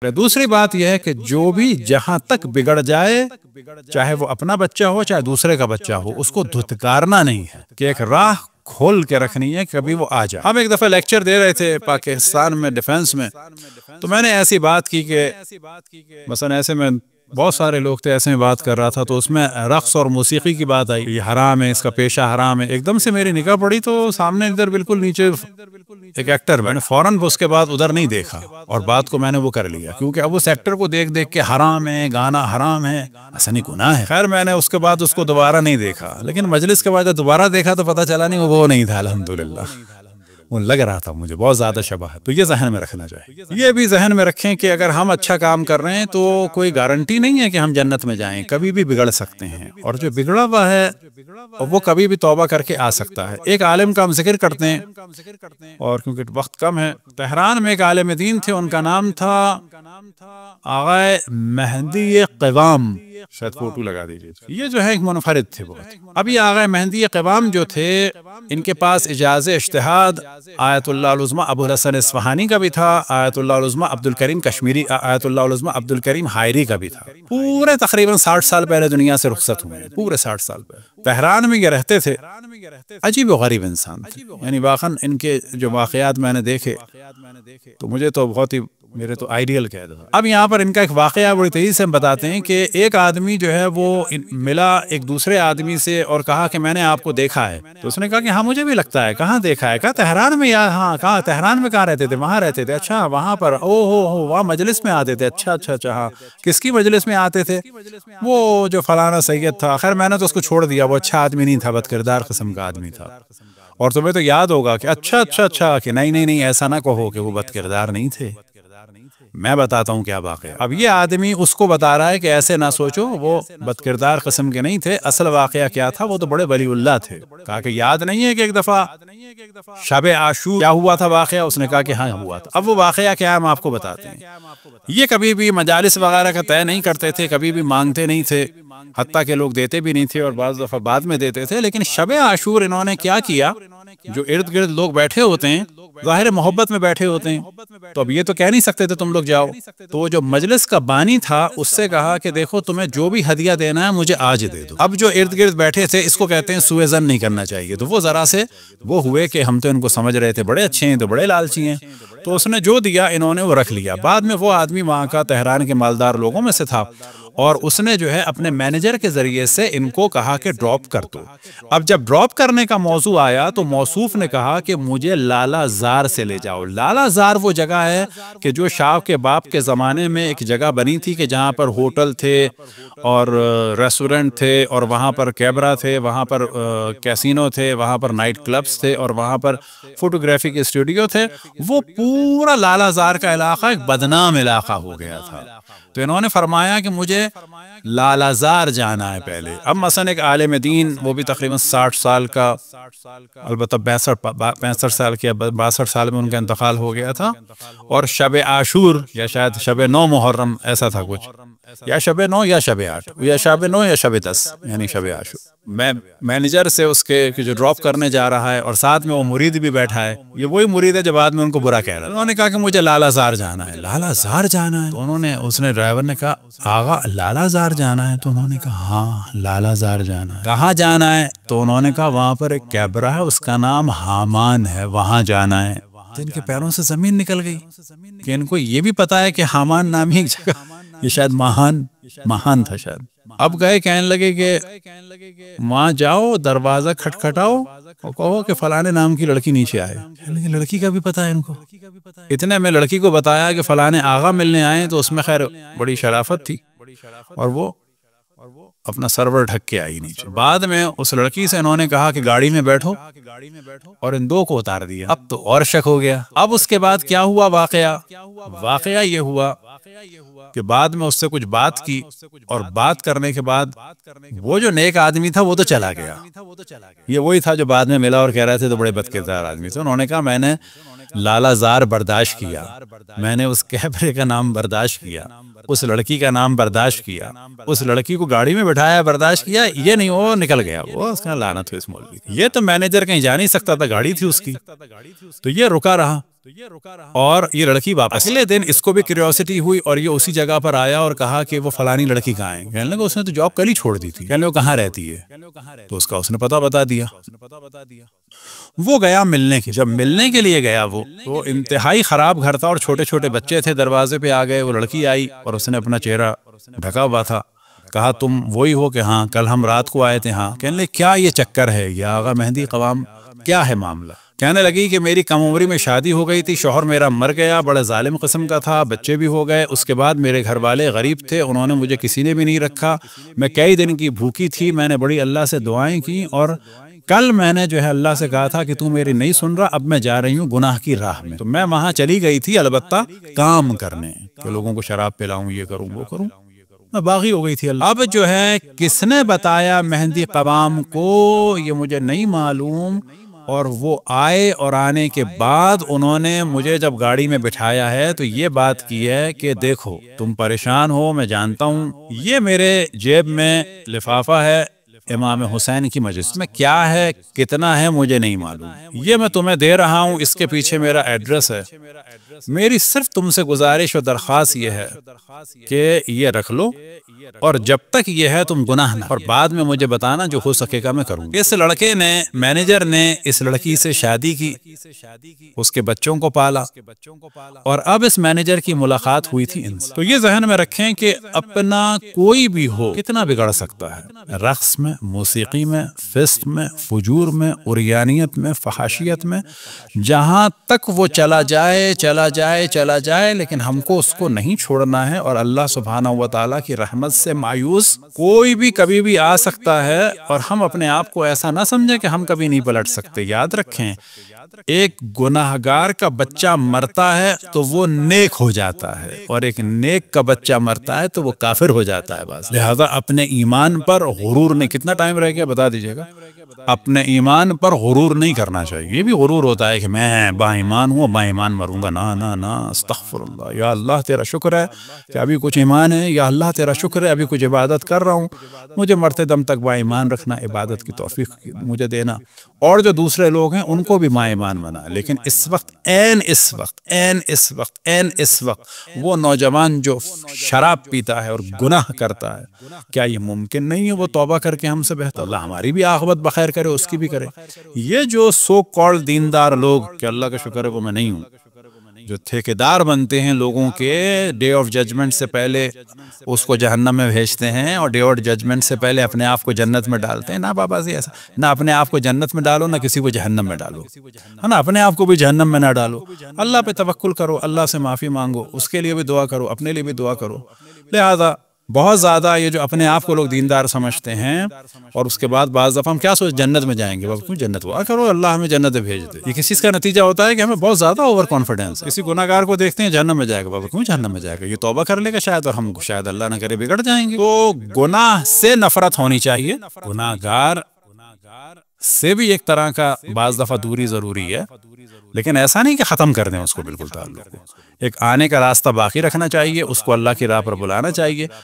دوسری بات یہ ہے کہ جو بھی جہاں تک بگڑ جائے، چاہے وہ اپنا بچہ ہو چاہے دوسرے کا بچہ ہو، اس کو دھتکارنا نہیں ہے کہ ایک راہ کھول کے رکھنی ہے، کبھی وہ آ جائے۔ ہم ایک دفعہ لیکچر دے رہے تھے پاکستان میں ڈیفنس میں، تو میں نے ایسی بات کی کہ مثلا ایسے میں بہت سارے لوگ تھے، ایسے میں بات کر رہا تھا تو اس میں رقص اور موسیقی کی بات آئی، یہ حرام ہے، اس کا پیشہ حرام ہے۔ ایک دم سے میری نگاہ پڑی تو سامنے ادھر بالکل نیچے ایک ایکٹر، میں نے فوراً اس کے بعد ادھر نہیں دیکھا اور بات کو میں نے وہ کر لیا، کیونکہ اب اس ایکٹر کو دیکھ دیکھ کے حرام ہے، گانا حرام ہے، ایسا نہیں، گناہ ہے۔ خیر میں نے اس کے بعد اس کو دوبارہ نہیں دیکھا، لیکن مجلس کے بعد جب دوبارہ دیکھا تو پتہ چلا نہیں وہ نہیں تھا، الحمدللہ وہ لگ رہا تھا مجھے بہت زیادہ شبہ ہے۔ تو یہ ذہن میں رکھنا چاہیے، یہ بھی ذہن میں رکھیں کہ اگر ہم اچھا کام کر رہے ہیں تو کوئی گارنٹی نہیں ہے کہ ہم جنت میں جائیں، کبھی بھی بگڑ سکتے ہیں، اور جو بگڑا ہوا ہے وہ کبھی بھی توبہ کر کے آ سکتا ہے۔ ایک عالم کا ہم ذکر کرتے ہیں، اور کیونکہ وقت کم ہے، تہران میں ایک عالم دین تھے، ان کا نام تھا آغا مہدی قوام، شاید فوٹو لگا دیجیے۔ یہ جو ہے ایک منفرد تھے بہت۔ اب یہ آغا مہدی قوام جو تھے، ان کے پاس اجازت اجتہاد آیت اللہ العظمی ابو الحسن اصفہانی کا بھی تھا، آیت اللہ العظمی عبد الکریم کشمیری، آیت اللہ العظمی عبد الکریم حائری کا بھی تھا۔ پورے تقریباً 60 سال پہلے دنیا سے رخصت ہوئے ہیں، پورے 60 سال پہلے تہران میں یہ رہتے تھے۔ عجیب و غریب انسان تھے، یعنی واقعاً ان کے جو واقعات میں نے دیکھے تو مجھے تو بہت ہی، میرے تو آئیڈیل کہہ دو۔ اب یہاں پر ان کا ایک واقعہ بڑی تیزی سے ہم بتاتے ہیں کہ ایک آدمی جو ہے وہ ملا ایک دوسرے آدمی سے اور کہا کہ میں نے آپ کو دیکھا ہے، تو اس نے کہا کہ ہاں مجھے بھی لگتا ہے۔ کہاں دیکھا ہے؟ کہا تہران میں، یا ہاں کہاں تہران میں، کہاں رہتے تھے؟ وہاں رہتے تھے۔ اچھا وہاں پر، او ہو وہاں مجلس میں آتے تھے؟ اچھا اچھا اچھا، ہاں کس کی مجلس میں آتے تھے؟ وہ جو فلانا سید تھا۔ خیر میں نے تو اس کو چھوڑ دیا، وہ اچھا آدمی نہیں تھا، بد کردار قسم کا آدمی تھا۔ اور تمہیں تو یاد ہوگا کہ اچھا اچھا اچھا، کہ نہیں نہیں نہیں ایسا نہ کہو کہ وہ بد کردار نہیں تھے، میں بتاتا ہوں کیا واقعہ۔ اب یہ آدمی اس کو بتا رہا ہے کہ ایسے نہ سوچو، وہ بد کردار قسم کے نہیں تھے، اصل واقعہ کیا تھا، وہ تو بڑے ولی اللہ تھے۔ کہا کہ یاد نہیں ہے کہ ایک دفعہ شب عاشور کیا ہوا تھا واقعہ؟ اس نے کہا کہ ہاں ہوا تھا۔ اب وہ واقعہ کیا ہے ہم آپ کو بتاتے ہیں۔ یہ کبھی بھی مجالس وغیرہ کا طے نہیں کرتے تھے، کبھی بھی مانگتے نہیں تھے، حتیٰ کہ لوگ دیتے بھی نہیں تھے اور بعض دفعہ بعد میں دیتے تھے۔ لیکن شب عاشور انہوں نے کیا کیا، جو ارد گرد لوگ بیٹھے ہوتے ہیں، ظاہر محبت میں بیٹھے ہوتے ہیں، تو اب یہ تو کہہ نہیں سکتے تھے تم لوگ جاؤ، تو وہ جو مجلس کا بانی تھا اس سے کہا کہ دیکھو تمہیں جو بھی ہدیہ دینا ہے مجھے آج دے دو۔ اب جو ارد گرد بیٹھے تھے، اس کو کہتے ہیں سوء ظن نہیں کرنا چاہیے، تو وہ ذرا سے وہ ہوئے کہ ہم تو ان کو سمجھ رہے تھے بڑے اچھے ہیں، تو بڑے لالچی ہیں، تو اس نے جو دیا انہوں نے وہ رکھ لیا۔ بعد میں وہ آدمی وہاں کا تہران کے مالدار لوگوں میں سے تھا، اور اس نے جو ہے اپنے مینیجر کے ذریعے سے ان کو کہا کہ ڈراپ کر دو۔ اب جب ڈراپ کرنے کا موضوع آیا تو موصوف نے کہا کہ مجھے لالا زار سے لے جاؤ۔ لالا زار وہ جگہ ہے کہ جو شاہ کے باپ کے زمانے میں ایک جگہ بنی تھی کہ جہاں پر ہوٹل تھے اور ریسٹورنٹ تھے، اور وہاں پر کیمرہ تھے، وہاں پر کیسینو تھے، وہاں پر نائٹ کلبز تھے، اور وہاں پر فوٹوگرافی کے اسٹوڈیو تھے۔ وہ پورا لالا زار کا علاقہ ایک بدنام علاقہ ہو گیا تھا۔ تو انہوں نے فرمایا کہ مجھے لالا زار جانا ہے پہلے۔ اب مثلا ایک عالم دین، وہ بھی تقریباً 60 سال کا، البتہ 65 سال کے 62 سال میں ان کا انتقال ہو گیا تھا، اور شب عاشور یا شاید شب 9 محرم ایسا تھا کچھ، یا شب 9 یا شب 8 یا شب 9 یا شب 10، یعنی شب عاشور۔ میں مینیجر سے اس کے جو ڈراپ کرنے جا رہا ہے، اور ساتھ میں وہ مرید بھی بیٹھا ہے، یہ وہی مرید ہے جو بعد میں ان کو برا کہہ رہا ہے۔ انہوں نے کہا کہ مجھے لالا زار جانا ہے۔ لالا زار جانا ہے؟ تو اس نے ڈرائیور نے کہا آغا لالا زار جانا ہے؟ تو انہوں نے کہا ہاں لالا زار جانا ہے۔ کہاں جانا ہے؟ تو انہوں نے کہا وہاں پر ایک کیبرا ہے، اس کا نام حامان ہے، وہاں جانا ہے۔ تو ان کے پیروں سے زمین نکل گئی کہ ان کو یہ بھی پتا ہے کہ حامان نامی ایک جگہ، یہ شاید ماہان تھا شاید۔ اب گئے، کہنے لگے کہ وہاں جاؤ، دروازہ کھٹکھٹاؤ اور کہو کہ فلانے نام کی لڑکی نیچے آئے۔ لڑکی کا بھی پتا ہے ان کو۔ اتنے میں لڑکی کو بتایا کہ فلانے آغا ملنے آئے، تو اس میں خیر بڑی شرافت تھی، اور وہ اپنا سرور ڈھک کے آئی نیچے۔ بعد میں اس لڑکی سے انہوں نے کہا کہ گاڑی میں بیٹھو، اور ان دو کو اتار دیا۔ اب تو اور شک ہو گیا۔ اب اس کے بعد کیا ہوا واقعہ یہ ہوا کہ بعد میں اس سے کچھ بات کی، اور بات کرنے کے بعد وہ جو نیک آدمی تھا وہ تو چلا گیا۔ یہ وہی تھا جو بعد میں ملا اور کہہ رہے تھے تو بڑے بدکردار آدمی تھے۔ انہوں نے کہا میں نے لالا زار برداشت کیا، میں نے اس کیمرے کا نام برداشت کیا، اس لڑکی کا نام برداشت کیا، اس لڑکی کو گاڑی میں بٹھایا برداشت کیا، یہ نہیں وہ نکل گیا، وہ اس کا لعنت ہو اس مولوی۔ یہ تو مینیجر کہیں جا نہیں سکتا تھا، گاڑی تھی اس کی، تو یہ رکا رہا۔ اور یہ لڑکی واپس اگلے دن اس کو بھی کیوریوسٹی ہوئی اور یہ اسی جگہ پر آیا اور کہا کہ وہ فلانی لڑکی کہاں ہے. کہنے لگا اس نے تو جاب کل ہی چھوڑ دی تھی. کہنے لگا کہاں رہتی ہے؟ تو اس نے پتہ بتا دیا. وہ گیا ملنے کے. جب ملنے کے لیے گیا وہ تو انتہائی خراب گھر تھا اور چھوٹے چھوٹے بچے تھے. دروازے پہ آ گئے. وہ لڑکی آئی اور اس نے اپنا چہرہ ڈھکا ہوا تھا. کہا تم وہی ہو کہ ہاں کل ہم رات کو آئے تھے. ہاں. کہنے لگے کیا یہ چکر ہے یا آغا مہدی قوام کیا ہے معاملہ؟ کہنے لگی کہ میری کم عمری میں شادی ہو گئی تھی. شوہر میرا مر گیا. بڑے ظالم قسم کا تھا. بچے بھی ہو گئے. اس کے بعد میرے گھر والے غریب تھے. انہوں نے مجھے کسی نے بھی نہیں رکھا. میں کئی دن کی بھوکی تھی. میں نے بڑی اللہ سے دعائیں کی اور کل میں نے جو ہے اللہ سے کہا تھا کہ تو میری نہیں سن رہا. اب میں جا رہی ہوں گناہ کی راہ میں. تو میں وہاں چلی گئی تھی البتہ کام کرنے کہ لوگوں کو شراب پلاؤں یہ کروں وہ کروں. میں باغی ہو گئی تھی. اب جو ہے کس نے بتایا مہدی قوام کو یہ مجھے نہیں معلوم. اور وہ آئے اور آنے کے بعد انہوں نے مجھے جب گاڑی میں بٹھایا ہے تو یہ بات کی ہے کہ دیکھو تم پریشان ہو میں جانتا ہوں. یہ میرے جیب میں لفافہ ہے امام حسین کی مجلس میں. کیا ہے کتنا ہے مجھے نہیں معلوم. یہ میں تمہیں دے رہا ہوں. اس کے پیچھے میرا ایڈریس ہے. میری صرف تم سے گزارش و درخواست یہ ہے کہ یہ رکھ لو اور جب تک یہ ہے تم گناہ نہ اور بعد میں مجھے بتانا جو ہو سکے گا میں کروں. اس لڑکے نے مینیجر نے اس لڑکی سے شادی کی. اس کے بچوں کو پالا اور اب اس مینیجر کی ملاقات ہوئی تھی ان سے. تو یہ ذہن میں رکھیں کہ اپنا کوئی بھی ہو کتنا بگڑ سکتا ہے. رقص میں، موسیقی میں، فسق میں، فجور میں، عریانیت میں، فحاشیت میں. جہاں تک وہ چلا جائے چلا جائے چلا جائے لیکن ہم کو اس کو نہیں چھوڑنا ہے. اور اللہ سبحانہ و تعالیٰ کی رحمت سے مایوس کوئی بھی کبھی بھی آ سکتا ہے. اور ہم اپنے آپ کو ایسا نہ سمجھیں کہ ہم کبھی نہیں پلٹ سکتے. یاد رکھیں ایک گناہگار کا بچہ مرتا ہے تو وہ نیک ہو جاتا ہے اور ایک نیک کا بچہ مرتا ہے تو وہ کافر ہو جاتا ہے. بس لہذا اپنے ایمان پر غرور نہیں. کتنا ٹائم رہ گیا بتا دیجیے گا. اپنے ایمان پر غرور نہیں کرنا چاہیے. یہ بھی غرور ہوتا ہے کہ میں با ایمان ہوں با ایمان مروں گا. نہ استغفر اللہ. یا اللہ تیرا شکر ہے کہ ابھی کچھ ایمان ہے. یا اللہ تیرا شکر ہے ابھی کچھ عبادت کر رہا ہوں. مجھے مرتے دم تک با ایمان رکھنا، عبادت کی توفیق مجھے دینا. اور جو دوسرے لوگ ہیں ان کو بھی با ایمان بنا. لیکن اس وقت وہ نوجوان جو شراب پیتا ہے اور گناہ کرتا ہے کیا یہ ممکن نہیں ہے وہ توبہ کر کے ہم سے بہتر؟ اللہ ہماری بھی عاقبت بخیر کرے اس کی بھی کرے. یہ جو سو کالڈ دیندار لوگ کہ اللہ کا شکر ہے وہ میں نہیں ہوں، جو ٹھیکیدار بنتے ہیں لوگوں کے، ڈے آف ججمنٹ سے پہلے اس کو جہنم میں بھیجتے ہیں اور ڈے آف ججمنٹ سے پہلے اپنے آپ کو جنت میں ڈالتے ہیں. نہ بابا جی ایسا نہ اپنے آپ کو جنت میں ڈالو نہ کسی کو جہنم میں ڈالو. ہے نا، اپنے آپ کو بھی جہنم میں نہ ڈالو. اللہ پہ توکل کرو، اللہ سے معافی مانگو، اس کے لیے بھی دعا کرو، اپنے لیے بھی دعا کرو. لہذا بہت زیادہ یہ جو اپنے آپ کو لوگ دیندار سمجھتے ہیں اور اس کے بعد بعض دفعہ ہم کیا سوچ جنت میں جائیں گے. بابا کیوں جنت دعا کرو اللہ ہمیں جنت میں بھیج دے. یہ کس چیز کا نتیجہ ہوتا ہے کہ ہمیں بہت زیادہ اوور کانفیڈنس. کسی گناہ گار کو دیکھتے ہیں جہنم میں جائے گا. بابا کیوں جہنم میں جائے گا؟ یہ توبہ کر لے گا شاید اور ہم شاید اللہ نہ کرے بگڑ جائیں گے. تو گناہ سے نفرت ہونی چاہیے. گناہ گار سے بھی ایک طرح کا بعض دفعہ دوری ضروری ہے، لیکن ایسا نہیں کہ ختم کر دیں اس کو بالکل تعلق کو. ایک آنے کا راستہ باقی رکھنا چاہیے، اس کو اللہ کی راہ پر بلانا چاہیے.